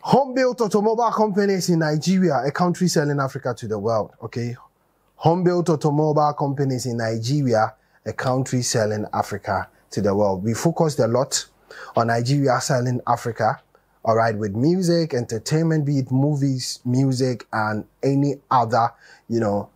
Home-built automobile companies in Nigeria, a country selling Africa to the world, okay? Home-built automobile companies in Nigeria, a country selling Africa to the world. We focused a lot on Nigeria selling Africa, all right, with music, entertainment, be it movies, music, and any other,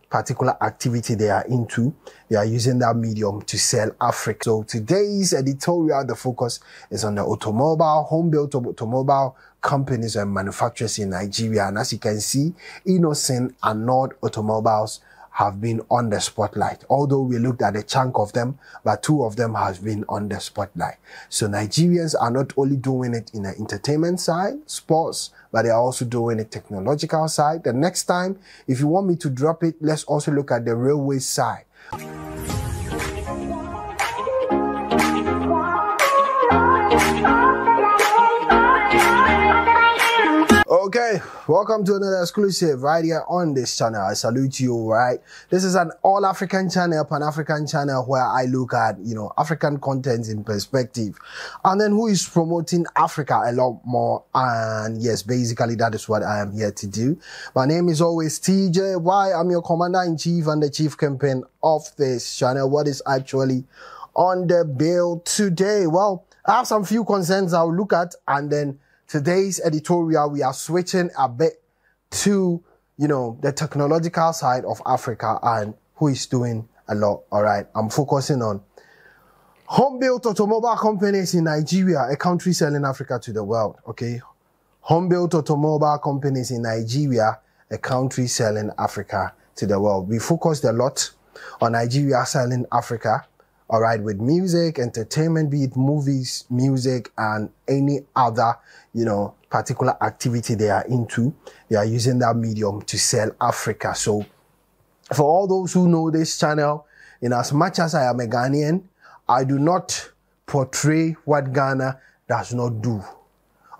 particular activity they are into. They are using that medium to sell Africa. So today's editorial, the focus is on the home-built automobile companies and manufacturers in Nigeria. And as you can see, Innocent and Nord Automobiles have been on the spotlight. Although we looked at a chunk of them, but two of them have been on the spotlight. So Nigerians are not only doing it in the entertainment side, sports, but they're also doing it technological side. The next time, if you want me to drop it, let's also look at the railway side. Okay, welcome to another exclusive right here on this channel. I salute you, right? This is an all-African channel, Pan-African channel where I look at, African content in perspective. And then who is promoting Africa a lot more. And yes, basically that is what I am here to do. My name is always TJ Y. I'm your commander-in-chief and the chief campaign of this channel. What is actually on the bill today? Well, I have some few concerns I'll look at, and then today's editorial, we are switching a bit to, the technological side of Africa and who is doing a lot, all right? I'm focusing on home-built automobile companies in Nigeria, a country selling Africa to the world, okay? Home-built automobile companies in Nigeria, a country selling Africa to the world. We focused a lot on Nigeria selling Africa, all right, with music, entertainment, be it movies, music, and any other, particular activity they are into. They are using that medium to sell Africa. So for all those who know this channel, in as much as I am a Ghanaian, I do not portray what Ghana does not do.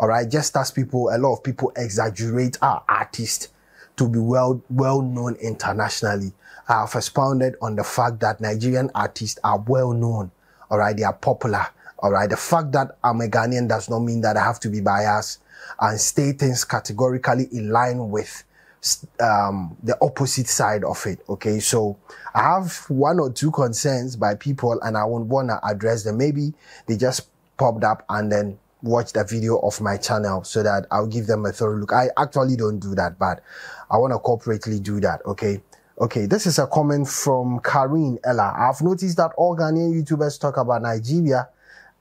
All right, just as a lot of people exaggerate our artists to be well known internationally. I have expounded on the fact that Nigerian artists are well known. All right, they are popular. All right, the fact that I'm a Ghanaian does not mean that I have to be biased and say things categorically in line with the opposite side of it. Okay, so I have one or two concerns by people and I won't want to address them. Maybe they just popped up and then watch the video of my channel so that I'll give them a thorough look. I actually don't do that, but I want to corporately do that. Okay, this is a comment from Karine Ella. I've noticed that all Ghanaian YouTubers talk about Nigeria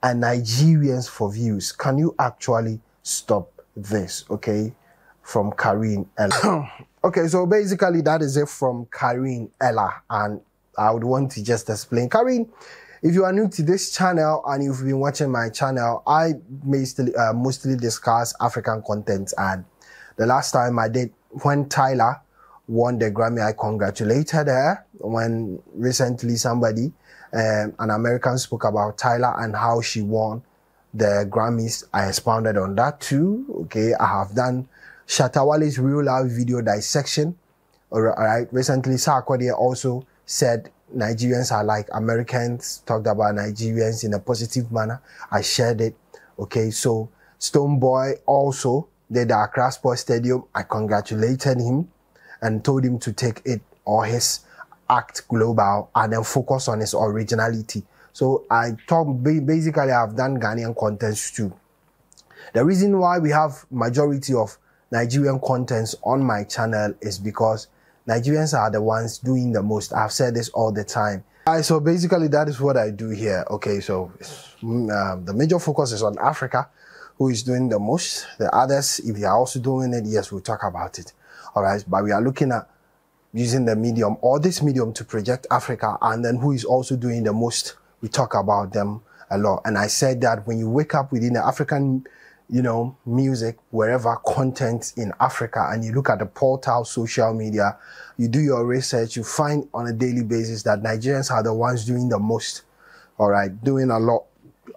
and Nigerians for views. Can you actually stop this? Okay, from Karine Ella. Okay, so basically that is it from Karine Ella, and I would want to just explain. Karine, if you are new to this channel and you've been watching my channel, I mostly discuss African content, and the last time I did, when Tyla won the Grammy, I congratulated her. When recently somebody, an American, spoke about Tyla and how she won the Grammys, I expounded on that too. Okay, I have done Shatta Wale's real life video dissection. All right, recently Sarkodie also said Nigerians are like Americans, talked about Nigerians in a positive manner. I shared it. Okay, so Stonebwoy also did the Accra Sports Stadium. I congratulated him and told him to take it or his act global and then focus on his originality. So I basically I've done Ghanaian contents too. The reason why we have majority of Nigerian contents on my channel is because Nigerians are the ones doing the most. I've said this all the time. So basically that is what I do here. Okay, so the major focus is on Africa, who is doing the most. The others, if they are also doing it, yes, we'll talk about it. All right, but we are looking at using the medium or this medium to project Africa, and then who is also doing the most. We talk about them a lot. And I said that when you wake up within the African, music, wherever content in Africa, and you look at the portal, social media, you do your research, you find on a daily basis that Nigerians are the ones doing the most. All right, doing a lot.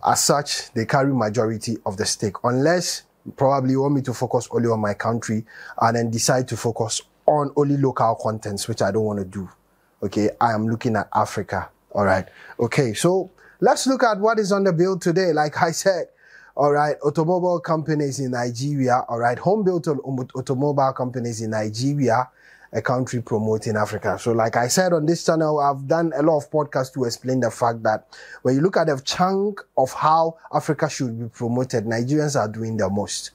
As such, they carry majority of the stake, unless probably you want me to focus only on my country and then decide to focus on only local contents, which I don't want to do. Okay, I am looking at Africa. All right. Okay, so let's look at what is on the bill today. Like I said, all right, automobile companies in Nigeria, all right, home-built automobile companies in Nigeria, a country promoting Africa. So like I said on this channel, I've done a lot of podcasts to explain the fact that when you look at the chunk of how Africa should be promoted, Nigerians are doing the most.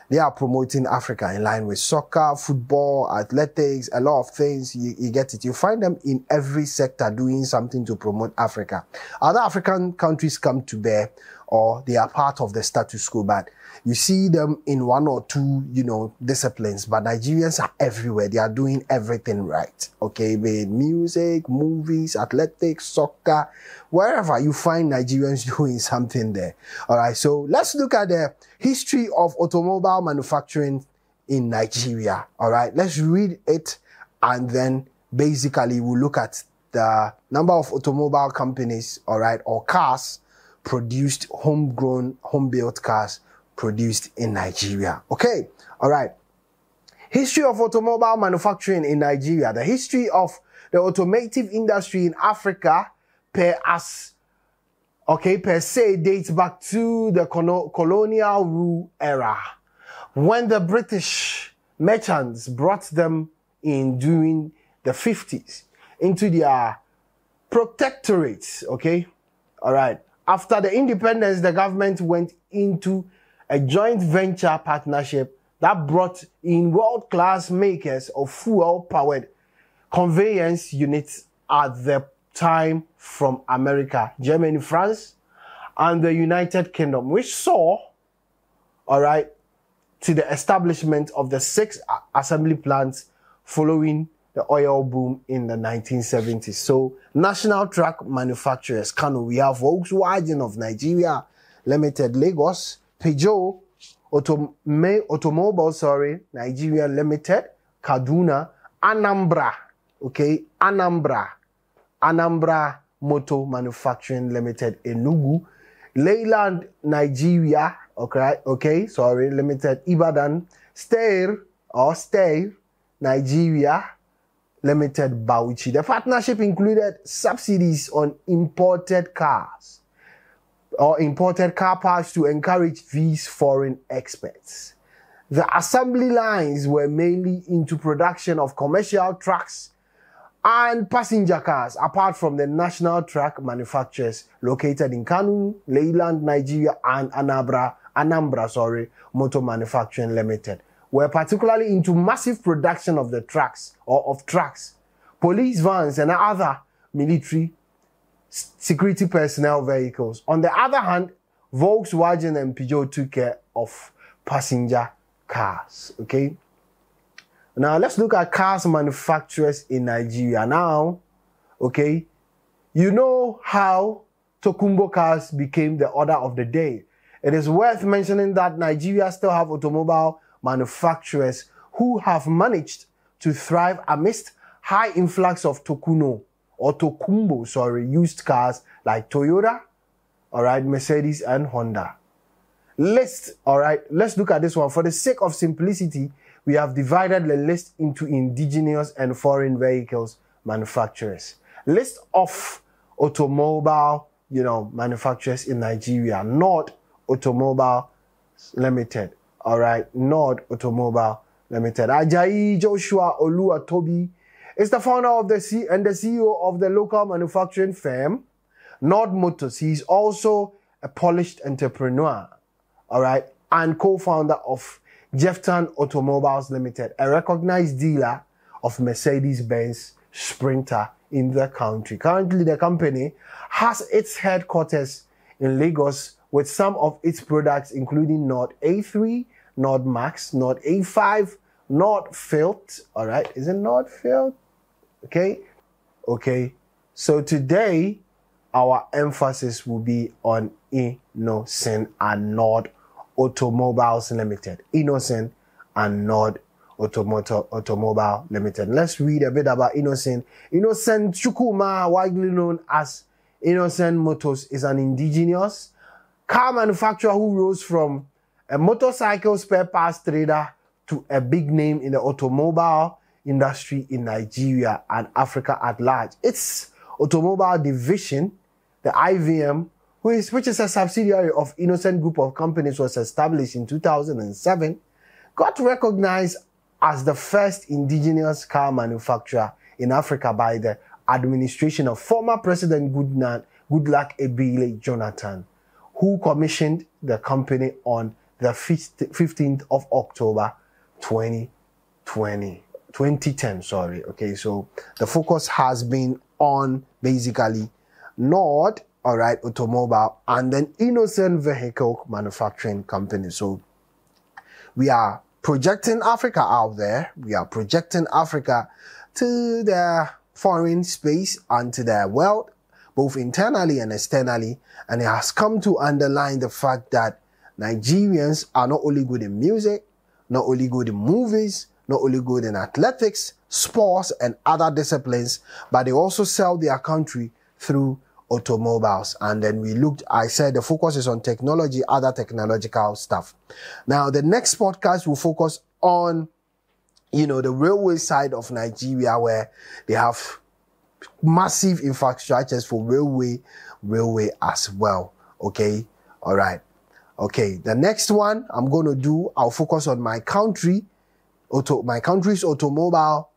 They are promoting Africa in line with soccer, football, athletics, a lot of things. You get it. You find them in every sector doing something to promote Africa. Other African countries come to bear, or they are part of the status quo, but you see them in one or two, disciplines. But Nigerians are everywhere. They are doing everything right. Okay, be it music, movies, athletics, soccer, wherever you find Nigerians doing something there. All right, so let's look at the history of automobile manufacturing in Nigeria. All right, let's read it, and then basically we'll look at the number of automobile companies, all right, or cars produced, homegrown, home-built cars produced in Nigeria. Okay, all right. History of automobile manufacturing in Nigeria. The history of the automotive industry in Africa per se dates back to the colonial rule era, when the British merchants brought them in during the 50s into their protectorates. Okay, all right. After the independence, the government went into a joint venture partnership that brought in world-class makers of fuel-powered conveyance units at the time from America, Germany, France, and the United Kingdom, which saw, all right, to the establishment of the 6 assembly plants following the oil boom in the 1970s. So, national truck manufacturers, Kano, we have Volkswagen of Nigeria Limited, Lagos, Peugeot Automobile, Nigeria Limited, Kaduna, Anambra, okay, Anambra Motor Manufacturing Limited, Enugu, Leyland Nigeria, Limited, Ibadan, Steyr Nigeria Limited, Bauchi. The partnership included subsidies on imported cars or imported car parts to encourage these foreign exports. The assembly lines were mainly into production of commercial trucks and passenger cars, apart from the national truck manufacturers located in Kano, Leyland, Nigeria, and Anambra, Motor Manufacturing Limited, were particularly into massive production of the trucks, police vans, and other military security personnel vehicles. On the other hand, Volkswagen and Peugeot took care of passenger cars. Okay. Now let's look at cars manufacturers in Nigeria. Now, okay, you know how Tokunbo cars became the order of the day. It is worth mentioning that Nigeria still have automobile manufacturers who have managed to thrive amidst high influx of Tokunbo, used cars like Toyota, all right, Mercedes and Honda. Let's look at this one. For the sake of simplicity, we have divided the list into indigenous and foreign vehicles manufacturers. List of automobile, manufacturers in Nigeria. Nord Automobile Limited. All right, Nord Automobile Limited. Ajayi Joshua Oluwatobi is the founder of the CEO of the local manufacturing firm, Nord Motors. He is also a polished entrepreneur, all right, and co-founder of Jeftan Automobiles Limited, a recognized dealer of Mercedes-Benz Sprinter in the country. Currently, the company has its headquarters in Lagos, with some of its products including Nord A3, Nord Max, Nord A5, Nord Filt, all right, is it Nord Filt? Okay. So today, our emphasis will be on Innocent and Nord Automobiles Limited. Innocent and Nord Automobile Limited. Let's read a bit about Innocent. Innocent Chukwuma, widely known as Innocent Motors, is an indigenous car manufacturer who rose from a motorcycle spare parts trader to a big name in the automobile industry in Nigeria and Africa at large. Its automobile division, the IVM, which is a subsidiary of Innocent Group of Companies, was established in 2007, got recognized as the first indigenous car manufacturer in Africa by the administration of former President Goodluck Ebele Jonathan, who commissioned the company on the 15th of October 2010. Sorry. Okay, so the focus has been on basically Nord, all right, automobile, and then Innocent Vehicle Manufacturing Company. So we are projecting Africa out there. We are projecting Africa to the foreign space and to the world, both internally and externally. And it has come to underline the fact that Nigerians are not only good in music, not only good in movies, not only good in athletics, sports, and other disciplines, but they also sell their country through automobiles. And then I said the focus is on technology, other technological stuff. Now, the next podcast will focus on, the railway side of Nigeria, where they have massive infrastructures for railway as well. Okay. All right. Okay. The next one I'll focus on my country's automobile,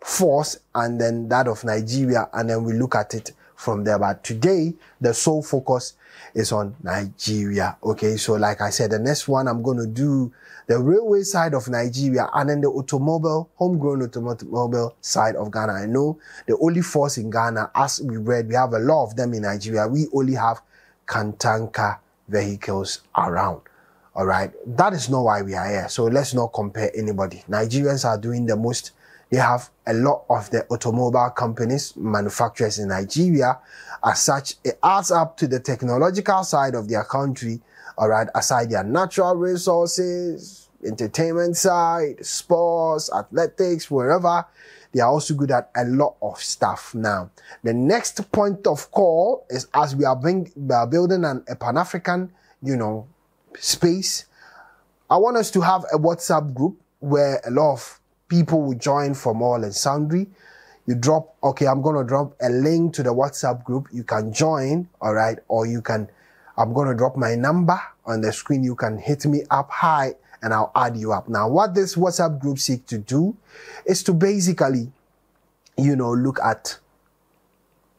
force, and then that of Nigeria. And then we look at it from there. But today, the sole focus is on Nigeria. Okay. So like I said, the next one I'm going to do the railway side of Nigeria, and then the homegrown automobile side of Ghana. I know the only force in Ghana, as we read, we have a lot of them in Nigeria. We only have Kantanka vehicles around. All right. That is not why we are here. So let's not compare anybody. Nigerians are doing the most. They have a lot of the automobile companies, manufacturers in Nigeria. As such, it adds up to the technological side of their country. All right, aside their natural resources, entertainment side, sports, athletics, wherever, they are also good at a lot of stuff. Now, the next point of call is, as we are building a Pan-African, space, I want us to have a WhatsApp group where a lot of people will join from all and sundry. I'm going to drop a link to the WhatsApp group. You can join, all right, or I'm going to drop my number on the screen. You can hit me up high and I'll add you up. Now, what this WhatsApp group seek to do is to basically, look at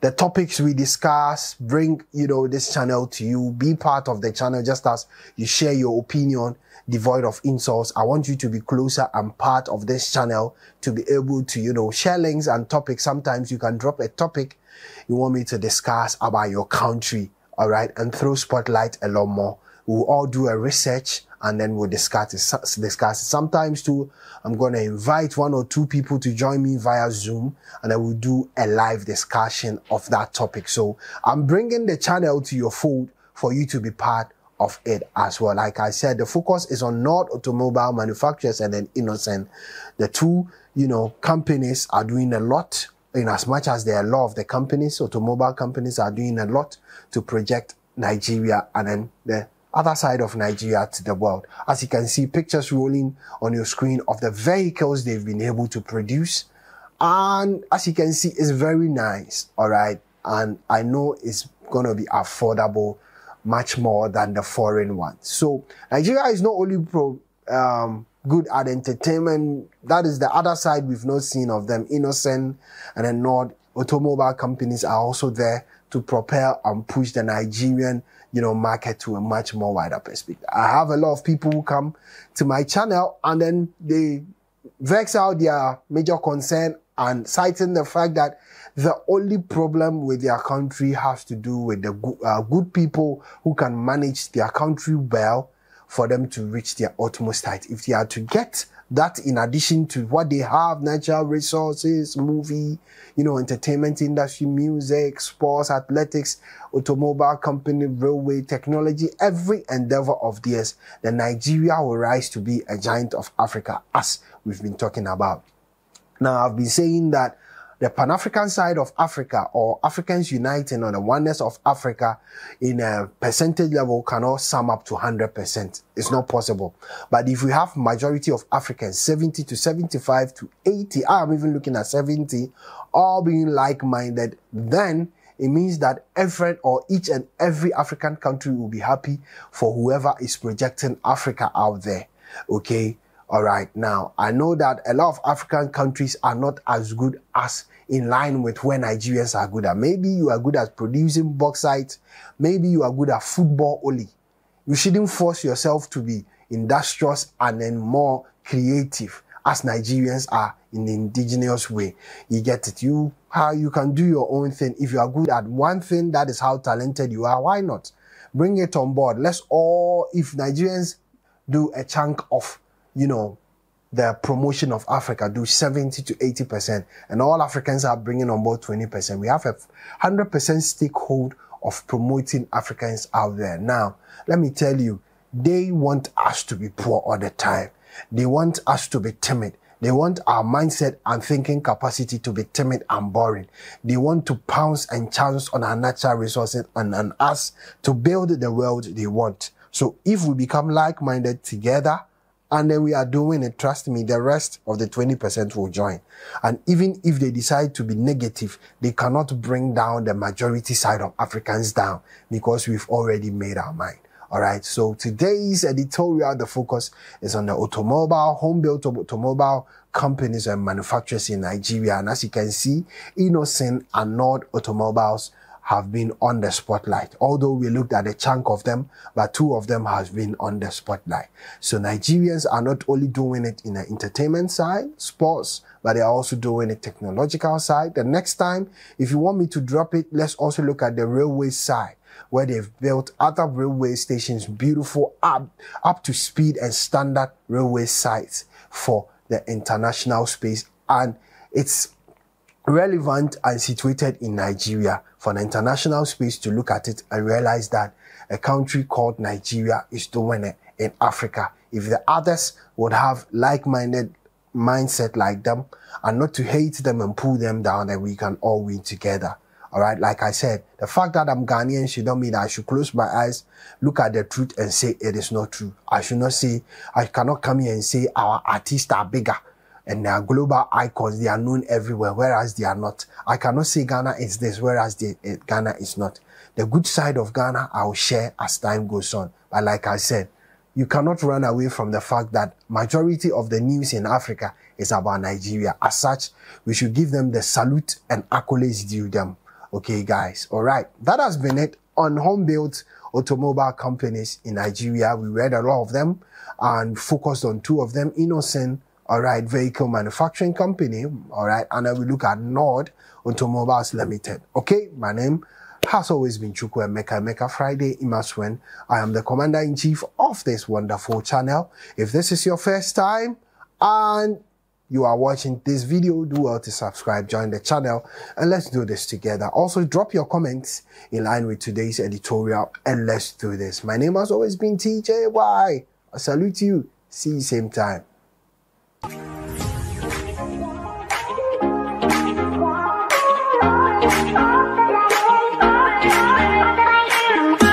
the topics we discuss, bring, this channel to you, be part of the channel, just as you share your opinion, devoid of insults. I want you to be closer and part of this channel to be able to, share links and topics. Sometimes you can drop a topic you want me to discuss about your country. All right, and throw spotlight a lot more. We'll all do a research and then we'll discuss it. Sometimes too, I'm going to invite 1 or 2 people to join me via Zoom, and then we'll do a live discussion of that topic. So I'm bringing the channel to your fold for you to be part of it as well. Like I said, the focus is on Nord Automobile Manufacturers and then Innocent. The two, companies are doing a lot. In as much as there are a lot of the companies, automobile companies are doing a lot to project Nigeria and then the other side of Nigeria to the world. As you can see, pictures rolling on your screen of the vehicles they've been able to produce. And as you can see, it's very nice. All right. And I know it's going to be affordable much more than the foreign ones. So Nigeria is not only good at entertainment. That is the other side we've not seen of them. Innocent and then Nord automobile companies are also there to propel and push the Nigerian, market to a much more wider perspective. I have a lot of people who come to my channel and then they vex out their major concern and citing the fact that the only problem with their country has to do with the good people who can manage their country well, for them to reach their utmost height. If they are to get that in addition to what they have, natural resources, movie, entertainment industry, music, sports, athletics, automobile company, railway, technology, every endeavor of theirs, then Nigeria will rise to be a giant of Africa, as we've been talking about. Now, I've been saying that the Pan-African side of Africa, or Africans uniting on the oneness of Africa in a percentage level, cannot sum up to 100%. It's not possible. But if we have majority of Africans, 70 to 75 to 80, I'm even looking at 70, all being like-minded, then it means that each and every African country will be happy for whoever is projecting Africa out there. Okay. All right. Now, I know that a lot of African countries are not as good as in line with where Nigerians are good at. Maybe you are good at producing bauxite. Maybe you are good at football only. You shouldn't force yourself to be industrious and then more creative as Nigerians are in the indigenous way. You get it? You can do your own thing. If you are good at one thing, that is how talented you are. Why not? Bring it on board. If Nigerians do a chunk of, the promotion of Africa, do 70 to 80%, and all Africans are bringing on board 20%. We have a 100% stakehold of promoting Africans out there. Now, let me tell you, they want us to be poor all the time. They want us to be timid. They want our mindset and thinking capacity to be timid and boring. They want to pounce and chance on our natural resources and on us to build the world they want. So if we become like-minded together, and then we are doing it, trust me, the rest of the 20% will join. And even if they decide to be negative, they cannot bring down the majority side of Africans down because we've already made our mind. All right. So today's editorial, the focus is on the home-built automobile companies and manufacturers in Nigeria. And as you can see, Innocent and Nord Automobiles have been on the spotlight. Although we looked at a chunk of them, but two of them have been on the spotlight. So Nigerians are not only doing it in the entertainment side, sports, but they're also doing the technological side. The next time, if you want me to drop it, let's also look at the railway side, where they've built other railway stations, beautiful, up to speed and standard railway sites for the international space. And it's relevant and situated in Nigeria for the international space to look at it and realize that a country called Nigeria is doing it in Africa. If the others would have like-minded mindset like them and not to hate them and pull them down, then we can all win together. All right. Like I said, the fact that I'm Ghanaian should not mean that I should close my eyes, look at the truth and say it is not true. I cannot come here and say our artists are bigger and they are global icons. They are known everywhere, whereas they are not. I cannot say Ghana is this, whereas Ghana is not. The good side of Ghana, I will share as time goes on. But like I said, you cannot run away from the fact that majority of the news in Africa is about Nigeria. As such, we should give them the salute and accolades due them. Okay, guys. All right. That has been it on home-built automobile companies in Nigeria. We read a lot of them and focused on two of them, Innocent, all right, vehicle manufacturing company, all right, and then we look at Nord Automobiles Limited. Okay, my name has always been Chukwuemeka Friday Imaswen. I am the commander-in-chief of this wonderful channel. If this is your first time and you are watching this video, do well to subscribe, join the channel, and let's do this together. Also, drop your comments in line with today's editorial, and let's do this. My name has always been TJY. I salute you. See you same time.